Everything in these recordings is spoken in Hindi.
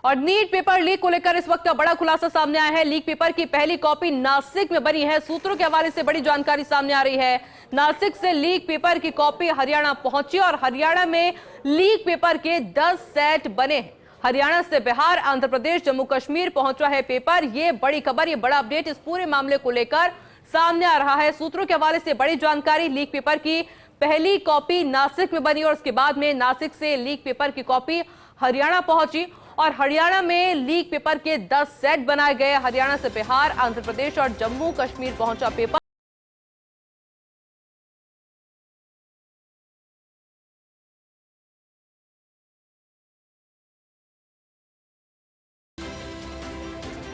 और नीट पेपर लीक को लेकर इस वक्त का बड़ा खुलासा सामने आया है। लीक पेपर की पहली कॉपी नासिक में बनी है। सूत्रों के हवाले से बड़ी जानकारी सामने आ रही है। नासिक से लीक पेपर की कॉपी हरियाणा पहुंची और हरियाणा में लीक पेपर के 10 सेट बने हैं। हरियाणा से बिहार, आंध्र प्रदेश, जम्मू कश्मीर पहुंचा है पेपर। ये बड़ी खबर, ये बड़ा अपडेट इस पूरे मामले को लेकर सामने आ रहा है। सूत्रों के हवाले से बड़ी जानकारी, लीक पेपर की पहली कॉपी नासिक में बनी और उसके बाद में नासिक से लीक पेपर की कॉपी हरियाणा पहुंची और हरियाणा में लीक पेपर के 10 सेट बनाए गए। हरियाणा से बिहार, आंध्र प्रदेश और जम्मू कश्मीर पहुंचा पेपर।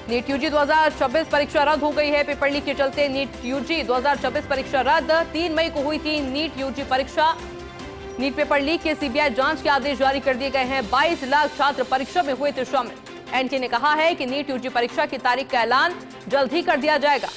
नीट यूजी 2026 परीक्षा रद्द हो गई है। पेपर लीक के चलते नीट यूजी 2026 परीक्षा रद्द। 3 मई को हुई थी नीट यूजी परीक्षा। नीट पेपर लीक के सीबीआई जांच के आदेश जारी कर दिए गए हैं। 22 लाख छात्र परीक्षा में हुए थे शामिल। एनटीए ने कहा है कि नीट यूजी परीक्षा की तारीख का ऐलान जल्द ही कर दिया जाएगा।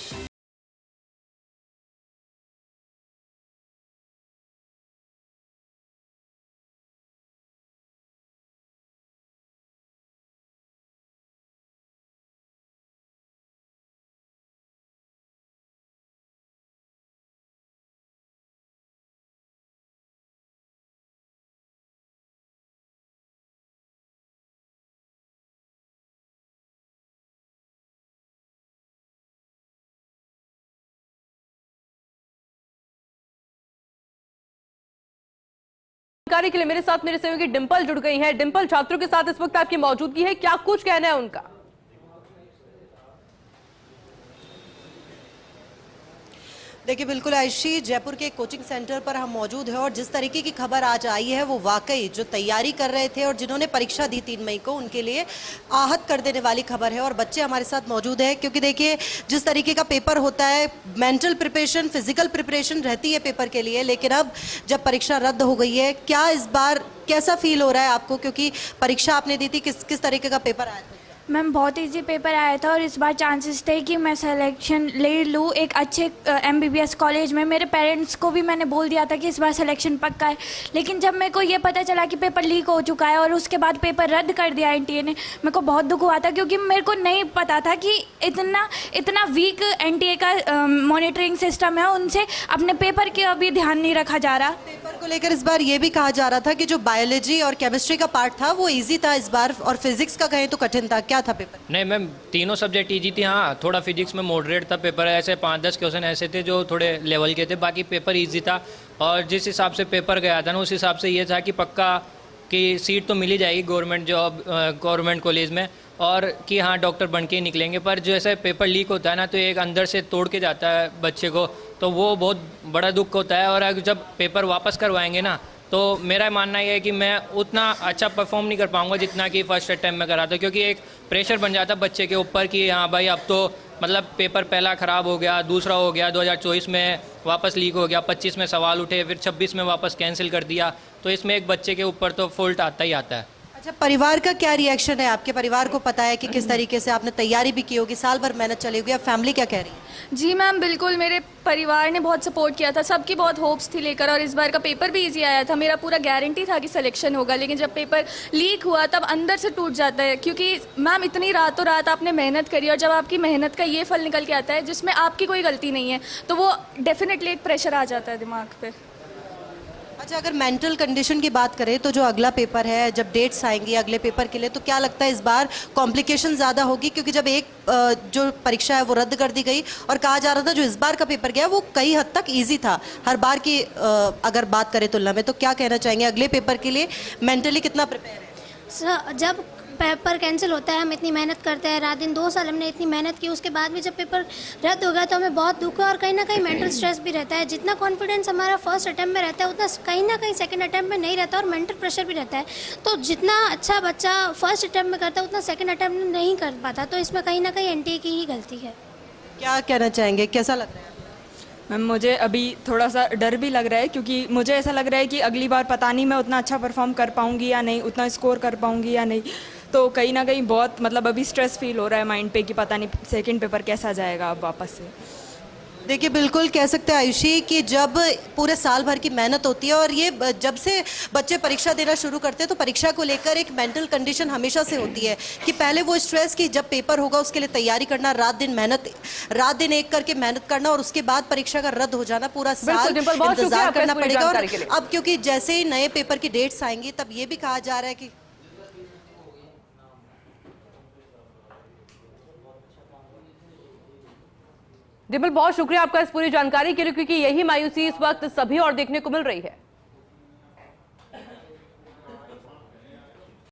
जानकारी के लिए मेरे साथ मेरे सहयोगी डिंपल जुड़ गई है। डिंपल, छात्रों के साथ इस वक्त आपकी मौजूदगी है, क्या कुछ कहना है उनका? देखिए, बिल्कुल आयशी, जयपुर के कोचिंग सेंटर पर हम मौजूद हैं और जिस तरीके की खबर आज आई है वो वाकई जो तैयारी कर रहे थे और जिन्होंने परीक्षा दी 3 मई को, उनके लिए आहत कर देने वाली खबर है। और बच्चे हमारे साथ मौजूद हैं क्योंकि देखिए जिस तरीके का पेपर होता है, मेंटल प्रिपरेशन, फिजिकल प्रिपरेशन रहती है पेपर के लिए, लेकिन अब जब परीक्षा रद्द हो गई है, क्या इस बार कैसा फील हो रहा है आपको? क्योंकि परीक्षा आपने दी थी, किस तरीके का पेपर आया था? मैम, बहुत इजी पेपर आया था और इस बार चांसेस थे कि मैं सिलेक्शन ले लूँ एक अच्छे एमबीबीएस कॉलेज में। मेरे पेरेंट्स को भी मैंने बोल दिया था कि इस बार सिलेक्शन पक्का है, लेकिन जब मेरे को ये पता चला कि पेपर लीक हो चुका है और उसके बाद पेपर रद्द कर दिया एनटीए ने, मेरे को बहुत दुख हुआ था क्योंकि मेरे को नहीं पता था कि इतना वीक एनटीए का मॉनिटरिंग सिस्टम है, उनसे अपने पेपर के अभी ध्यान नहीं रखा जा रहा। पेपर को लेकर इस बार ये भी कहा जा रहा था कि जो बायोलॉजी और केमिस्ट्री का पार्ट था वो इजी था इस बार, और फिजिक्स का कहें तो कठिन था। क्या था पेपर? नहीं मैम, तीनों सब्जेक्ट इजी थी। हाँ, थोड़ा फिजिक्स में मॉडरेट था पेपर, ऐसे 5-10 क्वेश्चन ऐसे थे जो थोड़े लेवल के थे, बाकी पेपर इजी था। और जिस हिसाब से पेपर गया था ना, उस हिसाब से ये था कि पक्का कि सीट तो मिल ही जाएगी गवर्नमेंट जॉब, गवर्नमेंट कॉलेज में, और कि हाँ डॉक्टर बन के ही निकलेंगे। पर जो ऐसे पेपर लीक होता है ना, तो एक अंदर से तोड़ के जाता है बच्चे को, तो वो बहुत बड़ा दुख होता है। और अगर जब पेपर वापस करवाएंगे ना, तो मेरा मानना ये है कि मैं उतना अच्छा परफॉर्म नहीं कर पाऊंगा जितना कि फर्स्ट अटैम्प्ट में करा था, क्योंकि एक प्रेशर बन जाता बच्चे के ऊपर कि हाँ भाई अब तो मतलब पेपर पहला ख़राब हो गया, दूसरा हो गया, 2024 में वापस लीक हो गया, 25 में सवाल उठे, फिर 26 में वापस कैंसिल कर दिया, तो इसमें एक बच्चे के ऊपर तो फॉल्ट आता ही आता है। अच्छा, परिवार का क्या रिएक्शन है? आपके परिवार को पता है कि किस तरीके से आपने तैयारी भी की होगी, साल भर मेहनत चली होगी, अब फैमिली क्या कह रही है? जी मैम, बिल्कुल मेरे परिवार ने बहुत सपोर्ट किया था, सबकी बहुत होप्स थी लेकर, और इस बार का पेपर भी इजी आया था। मेरा पूरा गारंटी था कि सिलेक्शन होगा, लेकिन जब पेपर लीक हुआ तब अंदर से टूट जाता है, क्योंकि मैम इतनी रातों रात आपने मेहनत करी और जब आपकी मेहनत का ये फल निकल के आता है जिसमें आपकी कोई गलती नहीं है, तो वो डेफिनेटली एक प्रेशर आ जाता है दिमाग पर। अच्छा, अगर मेंटल कंडीशन की बात करें तो जो अगला पेपर है, जब डेट्स आएंगी अगले पेपर के लिए, तो क्या लगता है इस बार कॉम्प्लिकेशन ज़्यादा होगी? क्योंकि जब एक जो परीक्षा है वो रद्द कर दी गई और कहा जा रहा था जो इस बार का पेपर गया वो कई हद तक इजी था हर बार की अगर बात करें तुलना में, तो क्या कहना चाहेंगे अगले पेपर के लिए मेंटली कितना प्रिपेयर है? सर, जब पेपर कैंसिल होता है, हम इतनी मेहनत करते हैं, रात दिन 2 साल हमने इतनी मेहनत की, उसके बाद भी जब पेपर रद्द हो गया तो हमें बहुत दुख है और कहीं ना कहीं मेंटल स्ट्रेस भी रहता है। जितना कॉन्फिडेंस हमारा फर्स्ट अटैम्प्ट में रहता है उतना कहीं ना कहीं सेकंड अटैम्प्ट में नहीं रहता और मेंटल प्रेशर भी रहता है। तो जितना अच्छा बच्चा फर्स्ट अटैम्प्ट में करता है उतना सेकेंड अटैम्प्ट में नहीं कर पाता, तो इसमें कहीं ना कहीं एनटीए की ही गलती है। क्या कहना चाहेंगे, कैसा लग रहा है? मैम, मुझे अभी थोड़ा सा डर भी लग रहा है क्योंकि मुझे ऐसा लग रहा है कि अगली बार पता नहीं मैं उतना अच्छा परफॉर्म कर पाऊँगी या नहीं, उतना स्कोर कर पाऊँगी या नहीं, तो कहीं ना कहीं बहुत मतलब अभी स्ट्रेस फील हो रहा है माइंड पे कि पता नहीं सेकंड पेपर कैसा जाएगा अब वापस से। देखिए बिल्कुल कह सकते हैं आयुषी कि जब पूरे साल भर की मेहनत होती है और ये जब से बच्चे परीक्षा देना शुरू करते हैं तो परीक्षा को लेकर एक मेंटल कंडीशन हमेशा से होती है कि पहले वो स्ट्रेस कि जब पेपर होगा उसके लिए तैयारी करना, रात दिन एक करके मेहनत करना और उसके बाद परीक्षा का रद्द हो जाना, पूरा साल डिम्पल, बहुत शुक्रिया इंतजार आपका इस करना पूरी पड़ेगा। और जानकारी के लिए। अब क्योंकि जैसे ही नए पेपर की डेट्स आएंगी तब ये भी कहा जा रहा है कि डिम्पल, बहुत शुक्रिया आपका इस पूरी जानकारी के लिए, क्योंकि यही मायूसी इस वक्त सभी और देखने को मिल रही है।